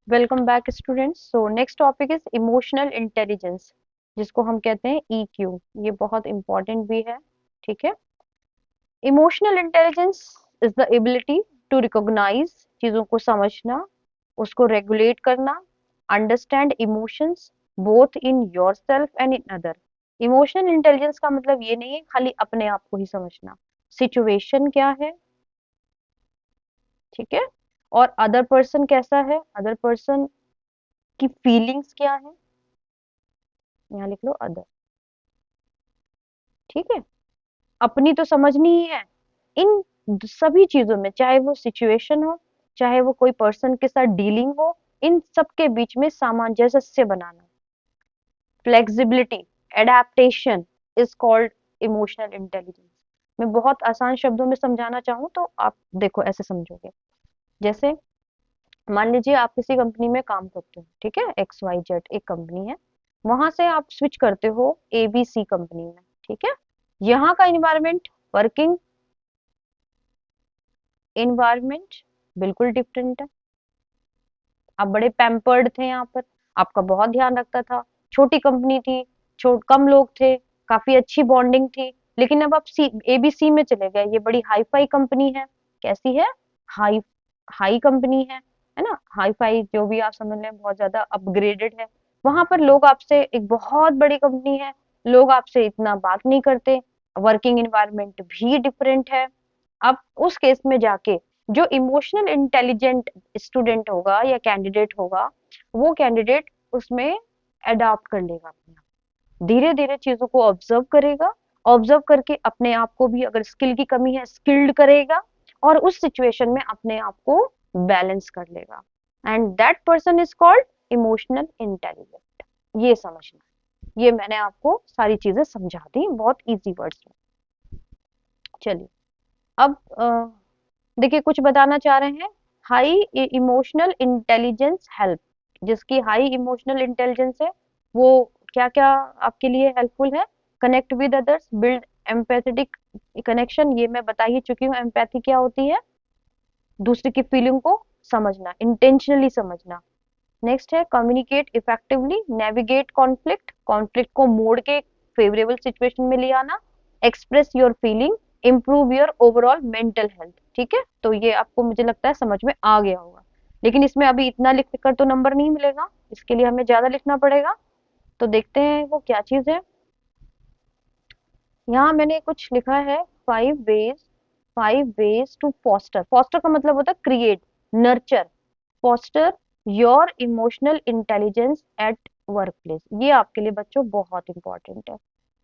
Welcome back students. So next topic is emotional intelligence, जिसको हम कहते हैं ईक्यू। ये बहुत इंपॉर्टेंट भी है। ठीक है। Emotional intelligence is the ability to recognise, चीजों को समझना, उसको रेगुलेट करना, understand emotions both in yourself and in other. Emotional intelligence का मतलब ये नहीं है खाली अपने आप को ही समझना, सिचुएशन क्या है, ठीक है, और अदर पर्सन कैसा है, अदर पर्सन की फीलिंग्स क्या है, यहाँ लिख लो अदर। ठीक है। अपनी तो समझनी ही है इन सभी चीजों में, चाहे वो सिचुएशन हो, चाहे वो कोई पर्सन के साथ डीलिंग हो, इन सब के बीच में सामंजस्य बनाना, flexibility, adaptation is called emotional intelligence. मैं बहुत आसान शब्दों में समझाना चाहूँ तो आप देखो ऐसे समझोगे। जैसे मान लीजिए आप किसी कंपनी में काम करते हो, ठीक है, XYZ एक कंपनी है, वहां से आप स्विच करते हो ABC कंपनी में। ठीक है। यहाँ का इन्वायरमेंट, वर्किंग इन्वायरमेंट बिल्कुल डिफरेंट है। आप बड़े पैम्पर्ड थे यहाँ पर, आपका बहुत ध्यान रखता था, छोटी कंपनी थी, कम लोग थे, काफी अच्छी बॉन्डिंग थी। लेकिन अब आप ABC में चले गए, ये बड़ी हाई फाई कंपनी है। कैसी है? हाई हाई कंपनी है ना। हाई फाई जो भी आप समझ लें, बहुत ज्यादा अपग्रेडेड है। वहां पर लोग आपसे, एक बहुत बड़ी कंपनी है, लोग आपसे इतना बात नहीं करते, वर्किंग इन्वायरमेंट भी डिफरेंट है। अब उस केस में जाके जो इमोशनल इंटेलिजेंट स्टूडेंट होगा या कैंडिडेट होगा, वो कैंडिडेट उसमें अडॉप्ट कर लेगा अपने आप, धीरे धीरे चीजों को ऑब्जर्व करेगा, ऑब्जर्व करके अपने आप को भी, अगर स्किल की कमी है, स्किल्ड करेगा, और उस सिचुएशन में अपने आप को बैलेंस कर लेगा। And that person is called emotional intelligent. ये समझना, ये मैंने आपको सारी चीजें समझा दी बहुत इजी वर्ड्स में। चलिए अब देखिए कुछ बताना चाह रहे हैं। हाई इमोशनल इंटेलिजेंस हेल्प, जिसकी हाई इमोशनल इंटेलिजेंस है, वो क्या क्या आपके लिए हेल्पफुल है? Connect with others, build empathetic connection, ये मैं बता ही चुकी हूँ। एम्पैथी क्या होती है? दूसरे की फीलिंग को समझना, इंटेंशनली समझना। नेक्स्ट है communicate effectively, navigate conflict, conflict को मोड़ के फेवरेबल सिचुएशन में ले आना, express your feeling, improve your overall mental health. ठीक है, तो ये आपको मुझे लगता है समझ में आ गया होगा। लेकिन इसमें अभी इतना लिख कर तो नंबर नहीं मिलेगा, इसके लिए हमें ज्यादा लिखना पड़ेगा। तो देखते हैं वो क्या चीज है। यहाँ मैंने कुछ लिखा है, five ways to foster. Foster का मतलब होता है create, nurture, foster your emotional intelligence at workplace. ये आपके लिए बच्चों बहुत इंपॉर्टेंट है।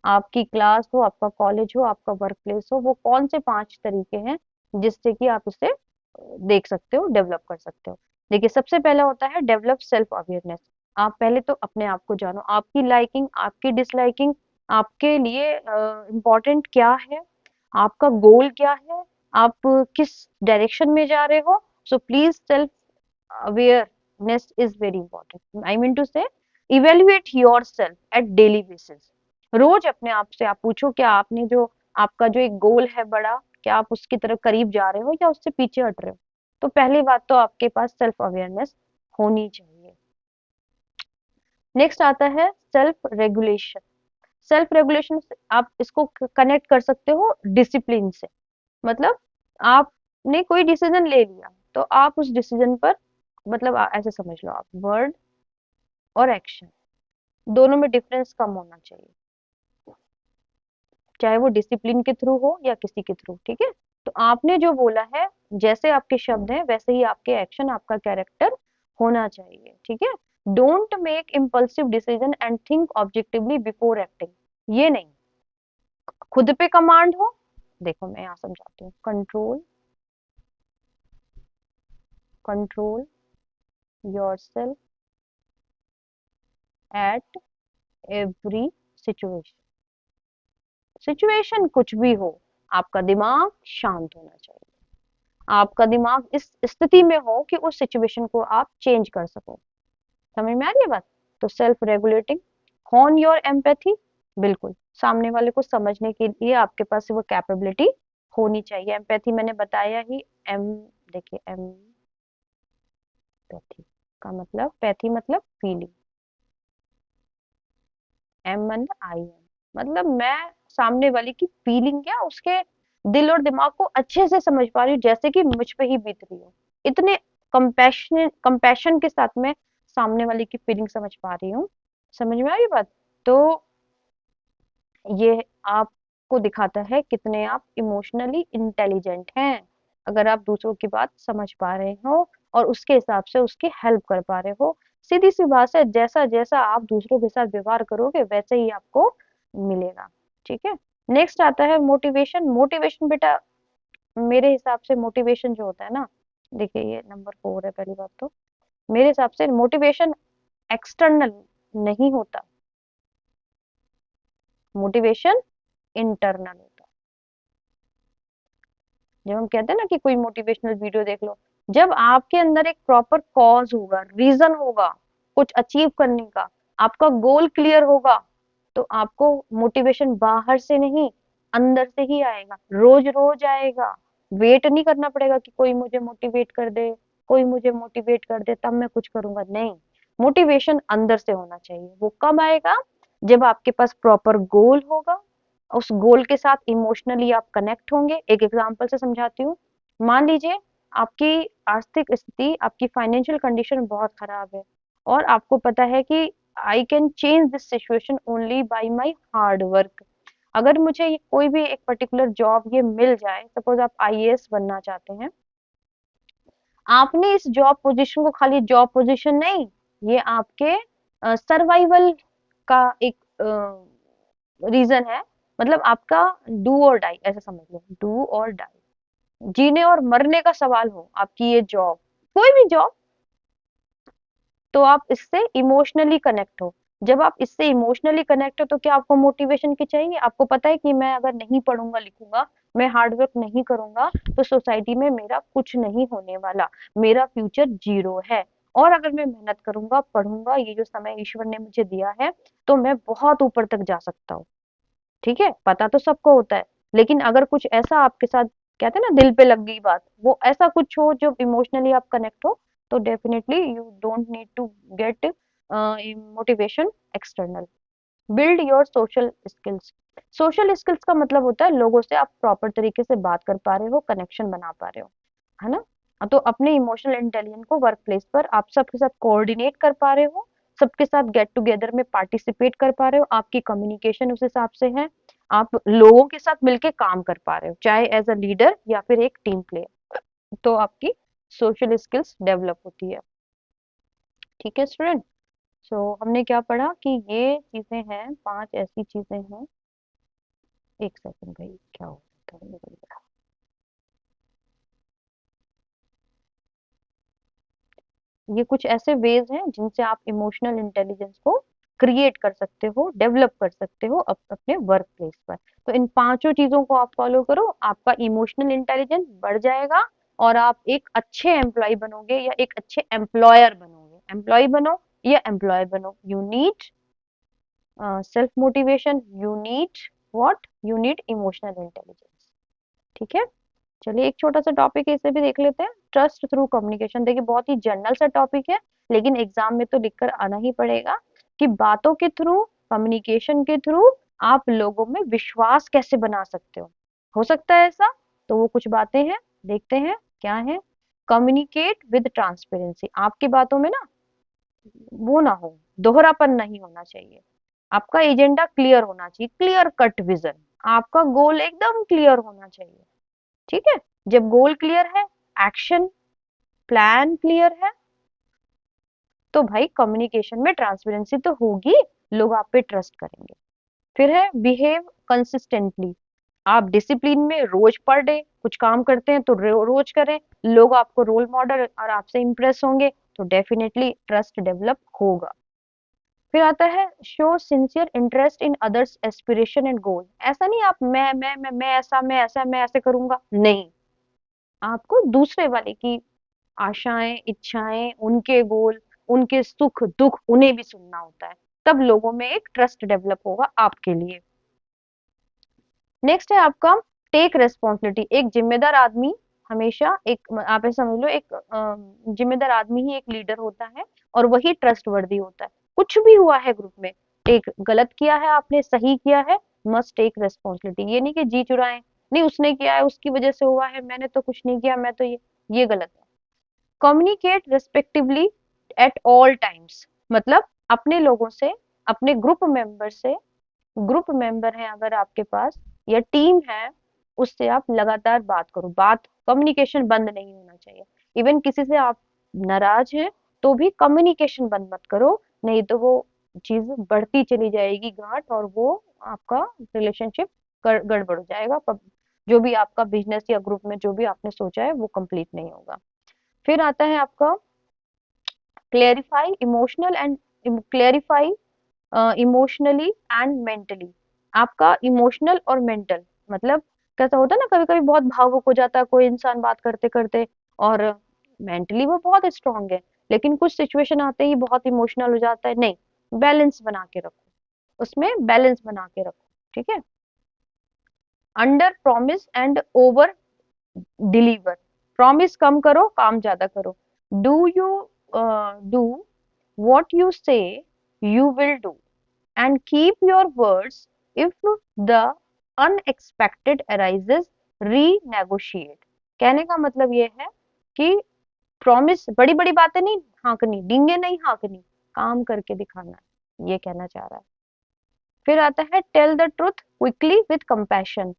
आपकी क्लास हो, आपका कॉलेज हो, आपका वर्क प्लेस हो, वो कौन से 5 तरीके हैं जिससे कि आप उसे देख सकते हो, डेवलप कर सकते हो। देखिए सबसे पहला होता है डेवलप सेल्फ अवेयरनेस। आप पहले तो अपने आप को जानो, आपकी लाइकिंग, आपकी डिसलाइकिंग, आपके लिए इम्पोर्टेंट क्या है, आपका गोल क्या है, आप किस डायरेक्शन में जा रहे हो। So please self awareness is very important. I mean to say, evaluate yourself at daily basis. रोज अपने आप से आप पूछो, क्या आपने जो, आपका जो एक गोल है बड़ा, क्या आप उसकी तरफ करीब जा रहे हो या उससे पीछे हट रहे हो? तो पहली बात तो आपके पास सेल्फ अवेयरनेस होनी चाहिए। नेक्स्ट आता है सेल्फ रेगुलेशन। सेल्फ रेगुलेशन आप इसको कनेक्ट कर सकते हो डिसिप्लिन से। मतलब आपने कोई डिसीजन ले लिया, तो आप उस डिसीजन पर, मतलब ऐसे समझ लो, आप वर्ड और एक्शन दोनों में डिफरेंस कम होना चाहिए, चाहे वो डिसिप्लिन के थ्रू हो या किसी के थ्रू। ठीक है। तो आपने जो बोला है, जैसे आपके शब्द हैं वैसे ही आपके एक्शन, आपका कैरेक्टर होना चाहिए। ठीक है। Don't make impulsive decision and think objectively before acting. ये नहीं, खुद पे कमांड हो। देखो मैं यहाँ समझाती हूँ। Control, control yourself at every situation. Situation कुछ भी हो, आपका दिमाग शांत होना चाहिए, आपका दिमाग इस स्थिति में हो कि उस सिचुएशन को आप चेंज कर सको। समझ में आ रही है बात? तो self regulating, hone your empathy, बिल्कुल सामने वाले को समझने के लिए आपके पास वो कैपेबिलिटी होनी चाहिए। एम्पैथी मैंने बताया ही, एम, देखिए एम्पैथी, का मतलब पैथी मतलब फीलिंग, एम मतलब आई एम, मतलब मैं सामने वाले की फीलिंग क्या उसके दिल और दिमाग को अच्छे से समझ पा रही हूँ, जैसे कि मुझ पे ही बीत रही हो। इतने कंपैशन के साथ में सामने वाले की फीलिंग समझ पा रही हूँ। समझ में आ रही बात? तो ये आपको दिखाता है कितने आप इमोशनली इंटेलिजेंट हैं, अगर आप दूसरों की बात समझ पा रहे हो और उसके हिसाब से उसकी हेल्प कर पा रहे हो। सीधी सी बात है, जैसा जैसा आप दूसरों के साथ व्यवहार करोगे वैसे ही आपको मिलेगा। ठीक है। नेक्स्ट आता है मोटिवेशन। मोटिवेशन बेटा मेरे हिसाब से मोटिवेशन जो होता है ना, देखिए ये नंबर 4 है पहली बात तो, मेरे हिसाब से मोटिवेशन एक्सटर्नल नहीं होता, मोटिवेशन इंटरनल होता है। जब हम कहते हैं ना कि कोई मोटिवेशनल वीडियो देख लो, जब आपके अंदर एक प्रॉपर कॉज होगा, रीजन होगा कुछ अचीव करने का, आपका गोल क्लियर होगा, तो आपको मोटिवेशन बाहर से नहीं अंदर से ही आएगा, रोज रोज आएगा। वेट नहीं करना पड़ेगा कि कोई मुझे मोटिवेट कर दे, कोई मुझे मोटिवेट कर दे तब मैं कुछ करूंगा, नहीं। मोटिवेशन अंदर से होना चाहिए। वो कब आएगा? जब आपके पास प्रॉपर गोल होगा, उस गोल के साथ इमोशनली आप कनेक्ट होंगे। एक एग्जांपल से समझाती हूँ। मान लीजिए आपकी आर्थिक स्थिति, आपकी फाइनेंशियल कंडीशन बहुत खराब है और आपको पता है कि I can change this situation only by my hard work. अगर मुझे ये कोई भी एक पर्टिकुलर जॉब ये मिल जाए, सपोज आप आईएएस बनना चाहते हैं, आपने इस जॉब पोजीशन को खाली जॉब पोजीशन नहीं, ये आपके सर्वाइवल का एक रीजन है। मतलब आपका डू और डाई ऐसा समझ लो, डू और डाई, जीने और मरने का सवाल हो आपकी ये जॉब, कोई भी जॉब, तो आप इससे इमोशनली कनेक्ट हो। जब आप इससे इमोशनली कनेक्ट हो तो क्या आपको मोटिवेशन की चाहिए? आपको पता है कि मैं अगर नहीं पढ़ूंगा लिखूंगा, मैं हार्ड वर्क नहीं करूंगा तो सोसाइटी में मेरा कुछ नहीं होने वाला, मेरा फ्यूचर जीरो है। और अगर मैं मेहनत करूंगा, पढ़ूंगा, ये जो समय ईश्वर ने मुझे दिया है, तो मैं बहुत ऊपर तक जा सकता हूँ। ठीक है, पता तो सबको होता है, लेकिन अगर कुछ ऐसा आपके साथ, कहते हैं ना दिल पे लग गई बात, वो ऐसा कुछ हो जो इमोशनली आप कनेक्ट हो, तो definitely you don't need to get motivation external. Build your social skills. Social skills का मतलब होता है लोगों से आप प्रॉपर तरीके से बात कर पा रहे हो, कनेक्शन बना पा रहे हो, है ना? तो अपने इमोशनल इंटेलिजेंस को वर्क प्लेस पर आप सबके साथ कोऑर्डिनेट कर पा रहे हो, सबके साथ गेट टुगेदर में पार्टिसिपेट कर पा रहे हो, आपकी कम्युनिकेशन उस हिसाब से है, आप लोगों के साथ मिलके काम कर पा रहे हो, चाहे एज अ लीडर या फिर एक टीम प्लेयर, तो आपकी सोशल स्किल्स डेवलप होती है। ठीक है स्टूडेंट। सो हमने क्या पढ़ा कि ये चीजें हैं, 5 ऐसी चीजें हैं। एक सेकंड भाई, क्या हो रहा था? ये कुछ ऐसे वेज हैं जिनसे आप इमोशनल इंटेलिजेंस को क्रिएट कर सकते हो, डेवलप कर सकते हो अपने वर्क प्लेस पर। तो इन पांचों चीजों को आप फॉलो करो, आपका इमोशनल इंटेलिजेंस बढ़ जाएगा और आप एक अच्छे एम्प्लॉय बनोगे या एक अच्छे एम्प्लॉयर बनोगे। एम्प्लॉय बनो या एम्प्लॉय बनो, you need self motivation, you need what, you need emotional intelligence. ठीक है। चलिए एक छोटा सा टॉपिक है, इसे भी देख लेते हैं। Trust through communication. देखिए बहुत ही जनरल सा टॉपिक है, लेकिन एग्जाम में तो लिखकर आना ही पड़ेगा कि बातों के थ्रू, कम्युनिकेशन के थ्रू आप लोगों में विश्वास कैसे बना सकते हो सकता है ऐसा? तो वो कुछ बातें हैं, देखते हैं क्या है। Communicate with transparency. आपकी बातों में ना वो ना हो, दोहरापन नहीं होना चाहिए। आपका एजेंडा क्लियर होना चाहिए, क्लियर कट विजन, आपका गोल एकदम क्लियर होना चाहिए। ठीक है। जब गोल क्लियर है, एक्शन प्लान क्लियर है, तो भाई कम्युनिकेशन में ट्रांसपेरेंसी तो होगी, लोग आप पे ट्रस्ट करेंगे। फिर है बिहेव कंसिस्टेंटली। आप डिसिप्लिन में रोज पर डे कुछ काम करते हैं तो रोज करें, लोग आपको रोल मॉडल और आपसे इंप्रेस होंगे, तो डेफिनेटली ट्रस्ट डेवलप होगा। फिर आता है show sincere interest in others aspiration and goal. ऐसा नहीं आप मैं ऐसे करूंगा, नहीं। आपको दूसरे वाले की आशाएं, इच्छाएं, उनके गोल, उनके सुख दुख उन्हें भी सुनना होता है, तब लोगों में एक ट्रस्ट डेवलप होगा आपके लिए। नेक्स्ट है आपका टेक रेस्पॉन्सिबिलिटी। एक जिम्मेदार आदमी हमेशा एक आप ऐसा समझ लो, एक जिम्मेदार आदमी ही एक लीडर होता है और वही ट्रस्टवर्दी होता है। कुछ भी हुआ है ग्रुप में, एक गलत किया है आपने, सही किया है, मस्ट टेक रेस्पॉन्सिबिलिटी। ये नहीं कि जी चुराए, नहीं उसने किया है उसकी वजह से हुआ है, मैंने तो कुछ नहीं किया, मैं तो ये गलत है। Communicate respectively at all times, मतलब अपने लोगों से, अपने ग्रुप मेंबर से, ग्रुप मेंबर है अगर आपके पास या टीम है, उससे आप लगातार बात करो। बात, कम्युनिकेशन बंद नहीं होना चाहिए। इवन किसी से आप नाराज हैं तो भी कम्युनिकेशन बंद मत करो, नहीं तो वो चीज बढ़ती चली जाएगी गांठ, और वो आपका रिलेशनशिप गड़बड़ हो जाएगा। जो भी आपका बिजनेस या ग्रुप में जो भी आपने सोचा है वो कंप्लीट नहीं होगा। फिर आता है आपका clarify emotional and clarify emotionally and mentally. आपका इमोशनल और मेंटल, मतलब कैसा होता है ना, कभी कभी बहुत भावुक हो जाता है कोई इंसान बात करते करते, और मेंटली वो बहुत स्ट्रांग है, लेकिन कुछ सिचुएशन आते ही बहुत इमोशनल हो जाता है। नहीं, बैलेंस बना के रखो, उसमें बैलेंस बना के रखो, ठीक है। Under promise and over deliver, promise कम करो, काम ज्यादा करो। Do you do what you say you will do and keep your words. If the unexpected arises, renegotiate। कहने का मतलब ये है कि प्रॉमिस, बड़ी बड़ी बातें नहीं हाँकनी, डींगे नहीं हाँकनी, काम करके दिखाना है, ये कहना चाह रहा है। फिर आता है tell the truth quickly with compassion.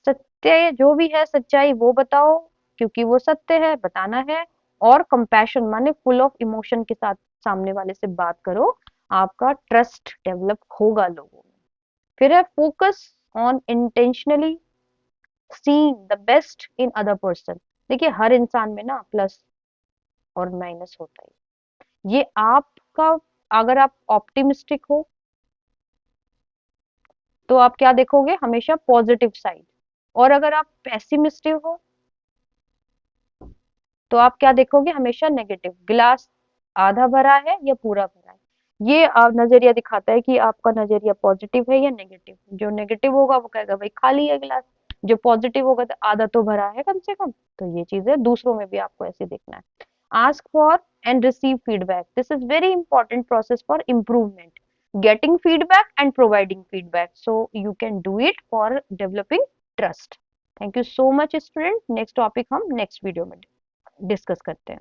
सत्य जो भी है, सच्चाई वो बताओ, क्योंकि वो सत्य है, बताना है। और कंपैशन माने फुल ऑफ इमोशन के साथ सामने वाले से बात करो, आपका ट्रस्ट डेवलप होगा लोगों में। फिर है focus on intentionally seeing the best in other person. देखिए हर इंसान में ना प्लस और माइनस होता है, ये आपका, अगर आप ऑप्टिमिस्टिक हो तो आप क्या देखोगे, हमेशा पॉजिटिव साइड, और अगर आप पेसिमिस्टिक हो तो आप क्या देखोगे, हमेशा नेगेटिव। गिलास आधा भरा है या पूरा भरा है, ये आप नजरिया दिखाता है कि आपका नजरिया पॉजिटिव है या नेगेटिव। जो नेगेटिव होगा वो कहेगा भाई खाली है गिलास, जो पॉजिटिव होगा तो आधा तो भरा है कम से कम। तो ये चीज है, दूसरों में भी आपको ऐसे देखना है। Ask for and receive feedback, this is very important process for improvement. Getting feedback and providing feedback, so you can do it for developing trust. Thank you so much student. Next topic हम next video में discuss करते हैं।